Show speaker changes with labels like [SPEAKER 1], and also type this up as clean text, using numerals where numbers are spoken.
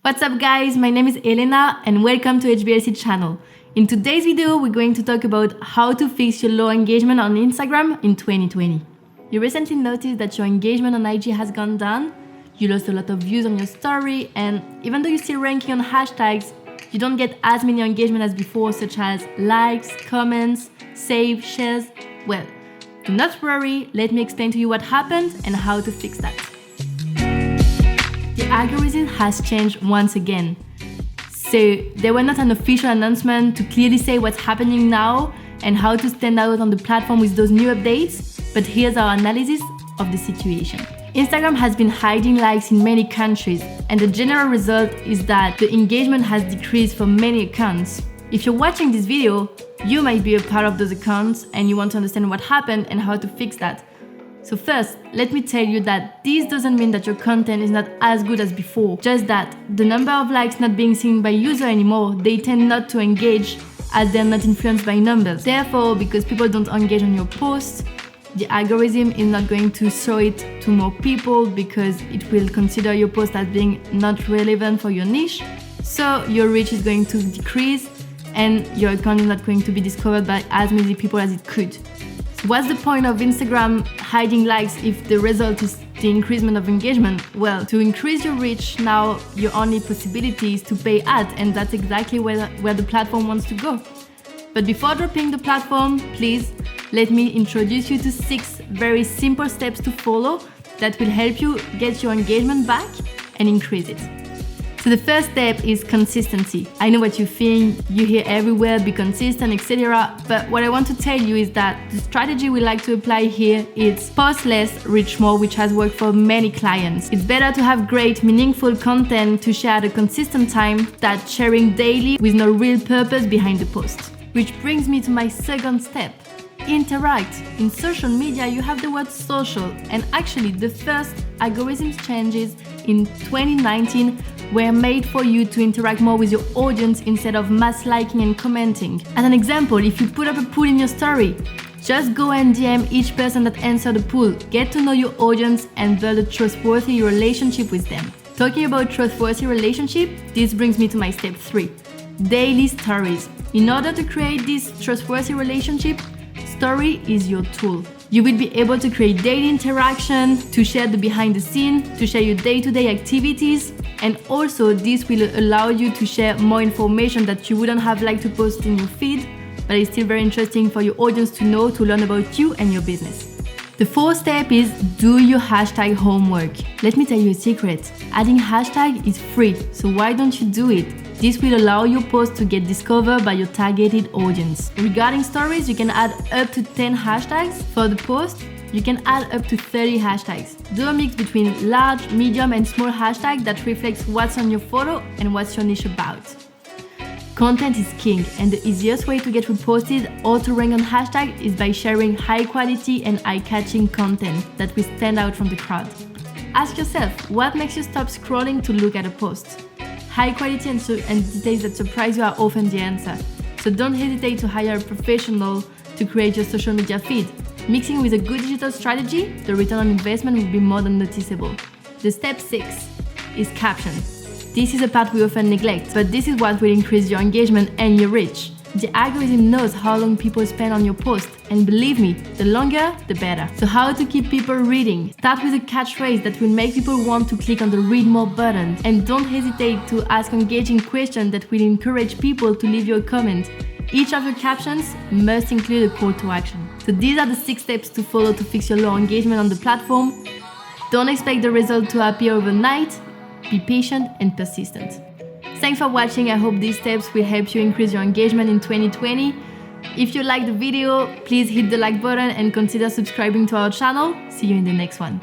[SPEAKER 1] What's up guys, my name is Elena and welcome to HBLC channel. In today's video, we're going to talk about how to fix your low engagement on Instagram in 2020. You recently noticed that your engagement on IG has gone down, you lost a lot of views on your story, and even though you're still ranking on hashtags, you don't get as many engagement as before, such as likes, comments, save, shares. Well, do not worry, let me explain to you what happened and how to fix that. The algorithm has changed once again. So there were not an official announcement to clearly say what's happening now and how to stand out on the platform with those new updates, but here's our analysis of the situation. Instagram has been hiding likes in many countries, and the general result is that the engagement has decreased for many accounts. If you're watching this video, you might be a part of those accounts and you want to understand what happened and how to fix that. So first, let me tell you that this doesn't mean that your content is not as good as before, just that the number of likes not being seen by users anymore, they tend not to engage as they're not influenced by numbers. Therefore, because people don't engage on your posts, the algorithm is not going to show it to more people because it will consider your post as being not relevant for your niche. So your reach is going to decrease and your account is not going to be discovered by as many people as it could. What's the point of Instagram hiding likes if the result is the increasement of engagement? Well, to increase your reach, now your only possibility is to pay ads, and that's exactly where the platform wants to go. But before dropping the platform, please let me introduce you to 6 very simple steps to follow that will help you get your engagement back and increase it. So the first step is consistency. I know what you think, you hear everywhere, be consistent, etc. But what I want to tell you is that the strategy we like to apply here is post less, reach more, which has worked for many clients. It's better to have great, meaningful content to share at a consistent time than sharing daily with no real purpose behind the post. Which brings me to my second step. Interact. In social media, you have the word social, and actually the first algorithm changes in 2019 were made for you to interact more with your audience instead of mass liking and commenting. As an example, if you put up a poll in your story, just go and DM each person that answered the poll. Get to know your audience and build a trustworthy relationship with them. Talking about trustworthy relationship, this brings me to my step 3. Daily stories. In order to create this trustworthy relationship, story is your tool. You will be able to create daily interaction, to share the behind the scene, to share your day-to-day activities, and also this will allow you to share more information that you wouldn't have liked to post in your feed, but it's still very interesting for your audience to know, to learn about you and your business. The fourth step is do your hashtag homework. Let me tell you a secret. Adding hashtag is free, so why don't you do it? This will allow your post to get discovered by your targeted audience. Regarding stories, you can add up to 10 hashtags. For the post, you can add up to 30 hashtags. Do a mix between large, medium and small hashtags that reflects what's on your photo and what's your niche about. Content is king, and the easiest way to get reposted or to rank on hashtag is by sharing high quality and eye-catching content that will stand out from the crowd. Ask yourself, what makes you stop scrolling to look at a post? High quality and details that surprise you are often the answer. So don't hesitate to hire a professional to create your social media feed. Mixing with a good digital strategy, the return on investment will be more than noticeable. The step 6 is captions. This is a part we often neglect, but this is what will increase your engagement and your reach. The algorithm knows how long people spend on your post, and believe me, the longer, the better. So how to keep people reading? Start with a catchphrase that will make people want to click on the read more button, and don't hesitate to ask engaging questions that will encourage people to leave you a comment. Each of your captions must include a call to action. So these are the 6 steps to follow to fix your low engagement on the platform. Don't expect the result to appear overnight. Be patient and persistent. Thanks for watching. I hope these steps will help you increase your engagement in 2020. If you liked the video, please hit the like button and consider subscribing to our channel. See you in the next one.